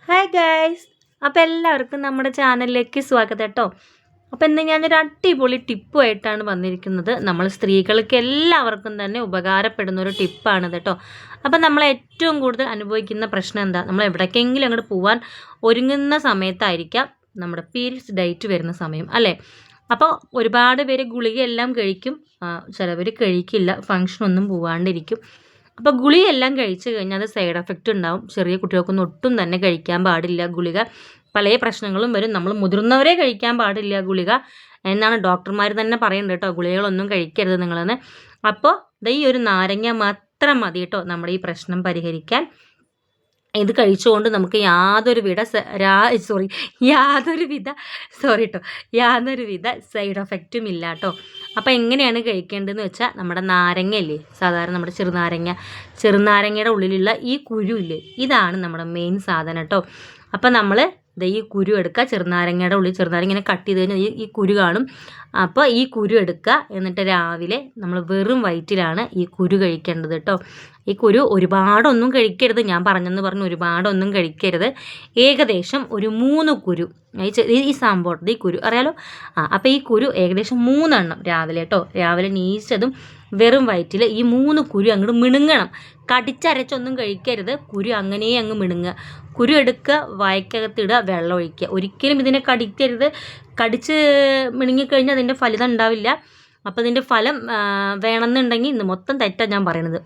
Hi guys, അപ്പോൾ എല്ലാവർക്കും നമ്മുടെ ചാനലിലേക്ക് സ്വാഗതം കേട്ടോ. അപ്പോൾ ഇന്ന് ഞാനൊരു അടിപൊളി ടിപ്പുമായിട്ടാണ് വന്നിരിക്കുന്നത്. നമ്മൾ സ്ത്രീകൾക്ക് എല്ലാവർക്കും തന്നെ ഉപകാരപ്പെടുന്ന ഒരു ടിപ്പാണിത് കേട്ടോ. അപ്പോൾ നമ്മൾ ഏറ്റവും കൂടുതൽ അനുഭവിക്കുന്ന പ്രശ്നം എന്താ? നമ്മൾ എവിടേക്കെങ്കിലും അങ്ങോട്ട് പോകാൻ ഒരുങ്ങുന്ന സമയത്തായിരിക്കാം നമ്മുടെ പീരിയഡ്സ് ഡേറ്റ് വരുന്ന സമയം അല്ലേ. അപ്പോൾ ഒരുപാട് പേര് ഗുളികയെല്ലാം കഴിക്കും, ചിലവർ കഴിക്കില്ല, ഫങ്ഷനൊന്നും പോകാണ്ടിരിക്കും. അപ്പോൾ ഗുളികയെല്ലാം കഴിച്ച് കഴിഞ്ഞാൽ അത് സൈഡ് എഫക്റ്റ് ഉണ്ടാവും. ചെറിയ കുട്ടികൾക്കൊന്നും ഒട്ടും തന്നെ കഴിക്കാൻ പാടില്ല ഗുളിക. പല പ്രശ്നങ്ങളും വരും. നമ്മൾ മുതിർന്നവരെ കഴിക്കാൻ പാടില്ല ഗുളിക എന്നാണ് ഡോക്ടർമാർ തന്നെ പറയുന്നത് കേട്ടോ. ഗുളികകളൊന്നും കഴിക്കരുത് നിങ്ങളെന്ന്. അപ്പോൾ ഈ ഒരു നാരങ്ങ മാത്രം മതി കേട്ടോ നമ്മുടെ ഈ പ്രശ്നം പരിഹരിക്കാൻ. ഇത് കഴിച്ചുകൊണ്ട് നമുക്ക് യാതൊരുവിധ സൈഡ് എഫക്റ്റും ഇല്ല കേട്ടോ. അപ്പോൾ എങ്ങനെയാണ് കഴിക്കേണ്ടതെന്ന് വെച്ചാൽ, നമ്മുടെ നാരങ്ങയില്ലേ, സാധാരണ നമ്മുടെ ചെറുനാരങ്ങയുടെ ഉള്ളിലുള്ള ഈ കുരു ഇല്ലേ, ഇതാണ് നമ്മുടെ മെയിൻ സാധനം കേട്ടോ. അപ്പോൾ നമ്മൾ ഈ കുരു എടുക്കുക, ചെറുനാരങ്ങയുടെ ഉള്ളിൽ ചെറുനാരങ്ങനെ കട്ട് ചെയ്ത് കഴിഞ്ഞാൽ ഈ കുരു കാണും. അപ്പോൾ ഈ കുരു എടുക്കുക, എന്നിട്ട് രാവിലെ നമ്മൾ വെറും വയറ്റിലാണ് ഈ കുരു കഴിക്കേണ്ടത് കേട്ടോ. ഈ കുരു ഒരുപാടൊന്നും കഴിക്കരുത്, ഞാൻ പറഞ്ഞെന്ന് പറഞ്ഞ് ഒരുപാടൊന്നും കഴിക്കരുത്. ഏകദേശം ഒരു 3 കുരു, ഈ സംഭവം ഈ കുരു അറിയാലോ. അപ്പോൾ ഈ കുരു ഏകദേശം 3 എണ്ണം രാവിലെ കേട്ടോ. രാവിലെ നീച്ചതും വെറും വയറ്റിൽ ഈ 3 കുരു അങ്ങോട്ട് മിണുങ്ങണം. കടിച്ചരച്ചൊന്നും കഴിക്കരുത്, കുരു അങ്ങനെ അങ്ങ് മിണുങ്ങുക. കുരു എടുക്കുക, വായ്ക്കകത്തിടുക, വെള്ളം ഒഴിക്കുക. ഒരിക്കലും ഇതിനെ കടിക്കരുത്. കടിച്ച് മിണുങ്ങിക്കഴിഞ്ഞാൽ അതിൻ്റെ ഫലിതം ഉണ്ടാവില്ല. അപ്പോൾ ഇതിൻ്റെ ഫലം വേണമെന്നുണ്ടെങ്കിൽ, ഇന്ന് മൊത്തം തെറ്റാണ് ഞാൻ പറയണത്.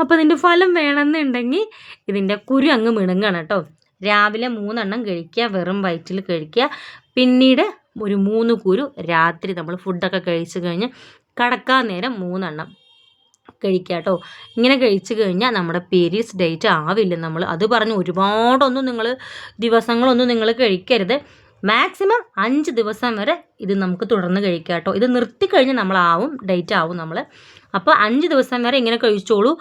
അപ്പോൾ ഇതിൻ്റെ ഫലം വേണമെന്നുണ്ടെങ്കിൽ ഇതിൻ്റെ കുരു അങ്ങ് മിണുങ്ങണം കേട്ടോ. രാവിലെ 3 എണ്ണം കഴിക്കുക, വെറും വയറ്റിൽ കഴിക്കുക. പിന്നീട് ഒരു 3 കുരു രാത്രി നമ്മൾ ഫുഡൊക്കെ കഴിച്ച് കഴിഞ്ഞ് കിടക്കാൻ നേരം 3 എണ്ണം കഴിക്കുക കേട്ടോ. ഇങ്ങനെ കഴിച്ചു കഴിഞ്ഞാൽ നമ്മുടെ പീരിയഡ്സ് ഡേറ്റ് ആവില്ല. നമ്മൾ അത് പറഞ്ഞ് ഒരുപാടൊന്നും ദിവസങ്ങളൊന്നും നിങ്ങൾ കഴിക്കരുത്. മാക്സിമം 5 ദിവസം വരെ ഇത് നമുക്ക് തുടർന്ന് കഴിക്കാം കേട്ടോ. ഇത് നിർത്തിക്കഴിഞ്ഞാൽ ഡേറ്റ് ആവും നമ്മൾ. അപ്പോൾ 5 ദിവസം വരെ ഇങ്ങനെ കഴിച്ചോളൂ.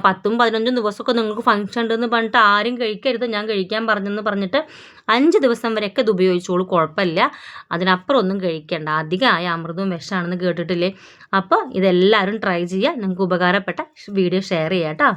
10ഉം 15ഉം ദിവസമൊക്കെ നിങ്ങൾക്ക് ഫങ്ഷൻ ഉണ്ടെന്ന് പറഞ്ഞിട്ട് ആരും കഴിക്കരുത്, ഞാൻ കഴിക്കാൻ പറഞ്ഞെന്ന് പറഞ്ഞിട്ട് 5 ദിവസം വരെയൊക്കെ ഇത് ഉപയോഗിച്ചോളൂ, കുഴപ്പമില്ല. അതിനപ്പുറം ഒന്നും കഴിക്കേണ്ട. അധികമായ അമൃതവും വിഷമാണെന്ന് കേട്ടിട്ടില്ലേ. അപ്പോൾ ഇതെല്ലാവരും ട്രൈ ചെയ്യുക. നിങ്ങൾക്ക് ഉപകാരപ്പെട്ട വീഡിയോ ഷെയർ ചെയ്യാം കേട്ടോ.